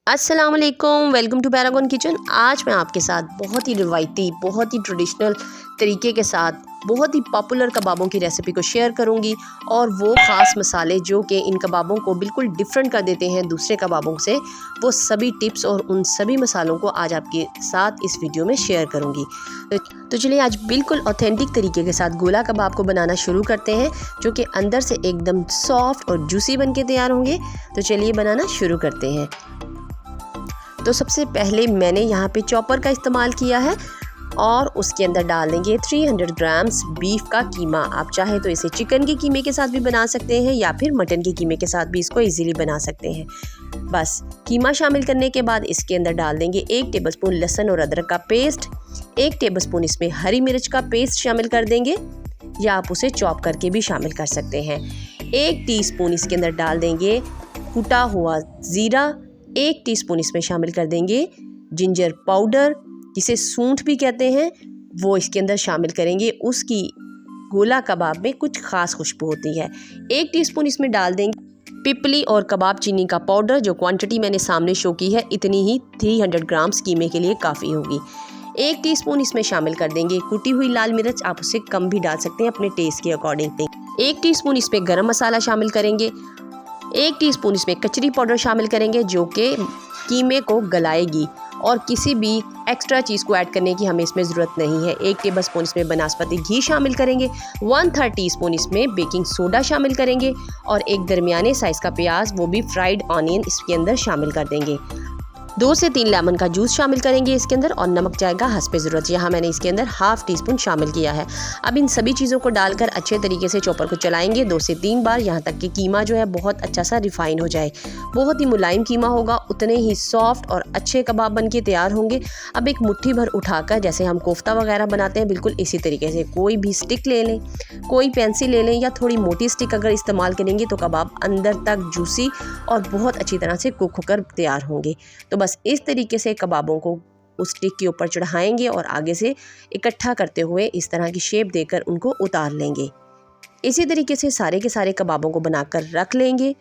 अस्सलाम वालेकुम, welcome to Paragon kitchen. आज मैं आपके साथ बहुत ही रिवायती, बहुत ही ट्रेडिशनल तरीके के साथ बहुत ही पॉपुलर कबाबों की रेसिपी को शेयर करूंगी और वो ख़ास मसाले जो कि इन कबाबों को बिल्कुल डिफरेंट कर देते हैं दूसरे कबाबों से, वो सभी टिप्स और उन सभी मसालों को आज आपके साथ इस वीडियो में शेयर करूंगी। तो चलिए आज बिल्कुल ऑथेंटिक तरीके के साथ गोला कबाब को बनाना शुरू करते हैं, जो कि अंदर से एकदम सॉफ्ट और जूसी बन के तैयार होंगे। तो चलिए बनाना शुरू करते हैं। तो सबसे पहले मैंने यहाँ पे चॉपर का इस्तेमाल किया है और उसके अंदर डाल देंगे 300 ग्राम्स बीफ का कीमा। आप चाहे तो इसे चिकन के कीमे के साथ भी बना सकते हैं या फिर मटन के कीमे के साथ भी इसको इजीली बना सकते हैं। बस कीमा शामिल करने के बाद इसके अंदर डाल देंगे 1 टेबलस्पून लहसुन और अदरक का पेस्ट, 1 टेबलस्पून इसमें हरी मिर्च का पेस्ट शामिल कर देंगे या आप उसे चॉप करके भी शामिल कर सकते हैं। 1 टीस्पून इसके अंदर डाल देंगे कुटा हुआ ज़ीरा, 1 टीस्पून इसमें शामिल कर देंगे जिंजर पाउडर, जिसे सूंठ भी कहते हैं, वो इसके अंदर शामिल करेंगे। उसकी गोला कबाब में कुछ ख़ास खुशबू होती है। 1 टीस्पून इसमें डाल देंगे पिपली और कबाब चीनी का पाउडर, जो क्वांटिटी मैंने सामने शो की है इतनी ही 300 ग्राम्स कीमे के लिए काफ़ी होगी। 1 टीस्पून इसमें शामिल कर देंगे कुटी हुई लाल मिर्च, आप उसे कम भी डाल सकते हैं अपने टेस्ट के अकॉर्डिंग। 1 टीस्पून इसमें गरम मसाला शामिल करेंगे, 1 टीस्पून इसमें कचरी पाउडर शामिल करेंगे जो कि कीमे को गलाएगी और किसी भी एक्स्ट्रा चीज़ को ऐड करने की हमें इसमें ज़रूरत नहीं है। 1 टेबलस्पून इसमें बनास्पति घी शामिल करेंगे, 1/3 टीस्पून इसमें बेकिंग सोडा शामिल करेंगे और एक दरमियाने साइज़ का प्याज, वो भी फ्राइड ऑनियन इसके अंदर शामिल कर देंगे। 2 से 3 लेमन का जूस शामिल करेंगे इसके अंदर और नमक जाएगा हस्बे ज़रूरत। यहाँ मैंने इसके अंदर 1/2 टीस्पून शामिल किया है। अब इन सभी चीज़ों को डालकर अच्छे तरीके से चॉपर को चलाएंगे 2 से 3 बार, यहाँ तक कि कीमा जो है बहुत अच्छा सा रिफाइन हो जाए। बहुत ही मुलायम कीमा होगा, उतने ही सॉफ्ट और अच्छे कबाब बन के तैयार होंगे। अब एक मुट्ठी भर उठाकर, जैसे हम कोफ्ता वगैरह बनाते हैं, बिल्कुल इसी तरीके से कोई भी स्टिक ले लें, कोई पेंसिल ले लें या थोड़ी मोटी स्टिक अगर इस्तेमाल करेंगे तो कबाब अंदर तक जूसी और बहुत अच्छी तरह से कुक होकर तैयार होंगे। तो बस इस तरीके से कबाबों को उस स्टिक के ऊपर चढ़ाएंगे और आगे से इकट्ठा करते हुए इस तरह की शेप देकर उनको उतार लेंगे। इसी तरीके से सारे के सारे कबाबों को बनाकर रख लेंगे।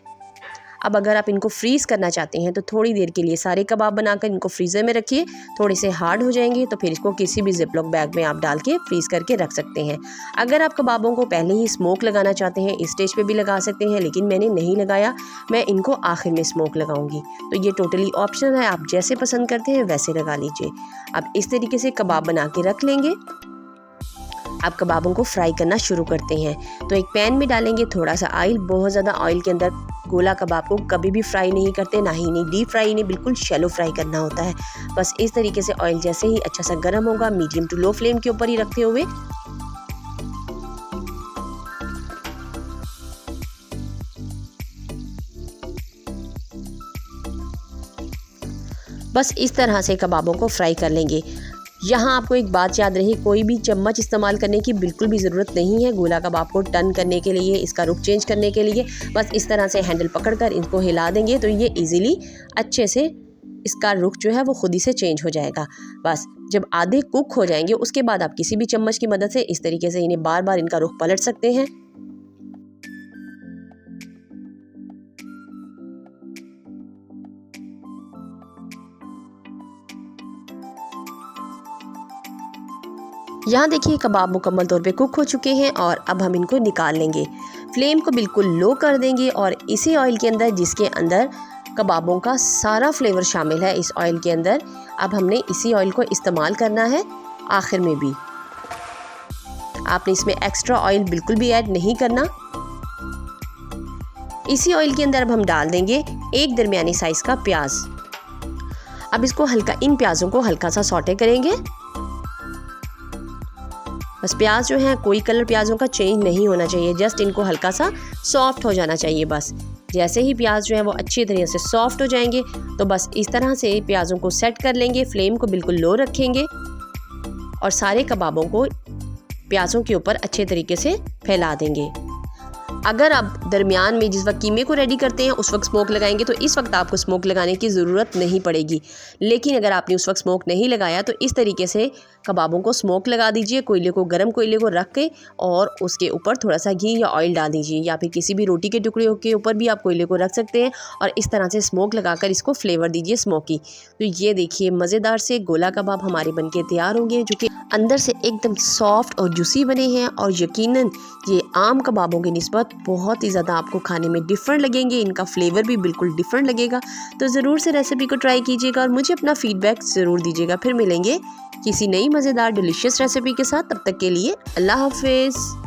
अब अगर आप इनको फ्रीज़ करना चाहते हैं तो थोड़ी देर के लिए सारे कबाब बनाकर इनको फ्रीज़र में रखिए, थोड़े से हार्ड हो जाएंगे तो फिर इसको किसी भी जिपलॉक बैग में आप डाल के फ्रीज़ करके रख सकते हैं। अगर आप कबाबों को पहले ही स्मोक लगाना चाहते हैं, इस स्टेज पे भी लगा सकते हैं, लेकिन मैंने नहीं लगाया, मैं इनको आखिर में स्मोक लगाऊंगी। तो ये टोटली ऑप्शनल है, आप जैसे पसंद करते हैं वैसे लगा लीजिए। अब इस तरीके से कबाब बना के रख लेंगे। अब कबाबों को फ्राई करना शुरू करते हैं। तो एक पैन में डालेंगे थोड़ा सा ऑयल। बहुत ज़्यादा ऑयल के अंदर गोला कबाब को कभी भी फ्राई नहीं करते, ना ही डीप फ्राई नहीं, बिल्कुल शैलो फ्राई करना होता है। बस इस तरीके से ऑयल जैसे ही अच्छा सा गर्म होगा, मीडियम टू लो फ्लेम के ऊपर ही रखते हुए बस इस तरह से कबाबों को फ्राई कर लेंगे। यहाँ आपको एक बात याद रही, कोई भी चम्मच इस्तेमाल करने की बिल्कुल भी ज़रूरत नहीं है गोला कबाब को टर्न करने के लिए, इसका रुख चेंज करने के लिए। बस इस तरह से हैंडल पकड़कर इनको हिला देंगे तो ये इजीली अच्छे से इसका रुख जो है वो खुद ही से चेंज हो जाएगा। बस जब आधे कुक हो जाएंगे उसके बाद आप किसी भी चम्मच की मदद से इस तरीके से इन्हें बार बार इनका रुख पलट सकते हैं। यहाँ देखिए कबाब मुकम्मल तौर पे कुक हो चुके हैं और अब हम इनको निकाल लेंगे। फ्लेम को बिल्कुल लो कर देंगे और इसी ऑयल के अंदर, जिसके अंदर कबाबों का सारा फ्लेवर शामिल है, इस ऑयल के अंदर अब हमने इसी ऑयल को इस्तेमाल करना है आखिर में भी। आपने इसमें एक्स्ट्रा ऑयल बिल्कुल भी ऐड नहीं करना। इसी ऑयल के अंदर अब हम डाल देंगे एक दरमियानी साइज़ का प्याज। अब इसको हल्का, इन प्याज़ों को हल्का सा सौटे करेंगे। बस प्याज जो है कोई कलर प्याज़ों का चेंज नहीं होना चाहिए, जस्ट इनको हल्का सा सॉफ्ट हो जाना चाहिए। बस जैसे ही प्याज जो है वो अच्छी तरीके से सॉफ्ट हो जाएंगे तो बस इस तरह से प्याज़ों को सेट कर लेंगे। फ्लेम को बिल्कुल लो रखेंगे और सारे कबाबों को प्याज़ों के ऊपर अच्छे तरीके से फैला देंगे। अगर आप दरमियान में जिस वक्त कीमे को रेडी करते हैं उस वक्त स्मोक लगाएंगे तो इस वक्त आपको स्मोक लगाने की ज़रूरत नहीं पड़ेगी। लेकिन अगर आपने उस वक्त स्मोक नहीं लगाया तो इस तरीके से कबाबों को स्मोक लगा दीजिए। कोयले को, गर्म कोयले को रख के और उसके ऊपर थोड़ा सा घी या ऑयल डाल दीजिए, या फिर किसी भी रोटी के टुकड़े के ऊपर भी आप कोयले को रख सकते हैं और इस तरह से स्मोक लगाकर इसको फ्लेवर दीजिए स्मोकी। तो ये देखिए मज़ेदार से गोला कबाब हमारे बनके तैयार होंगे, जो कि अंदर से एकदम सॉफ्ट और जूसी बने हैं और यकीनन ये आम कबाबों की निस्बत बहुत ही ज़्यादा आपको खाने में डिफरेंट लगेंगे। इनका फ्लेवर भी बिल्कुल डिफरेंट लगेगा। तो ज़रूर से रेसिपी को ट्राई कीजिएगा और मुझे अपना फीडबैक ज़रूर दीजिएगा। फिर मिलेंगे किसी नई मज़ेदार डिलीशियस रेसिपी के साथ। तब तक के लिए अल्लाह हाफिज़।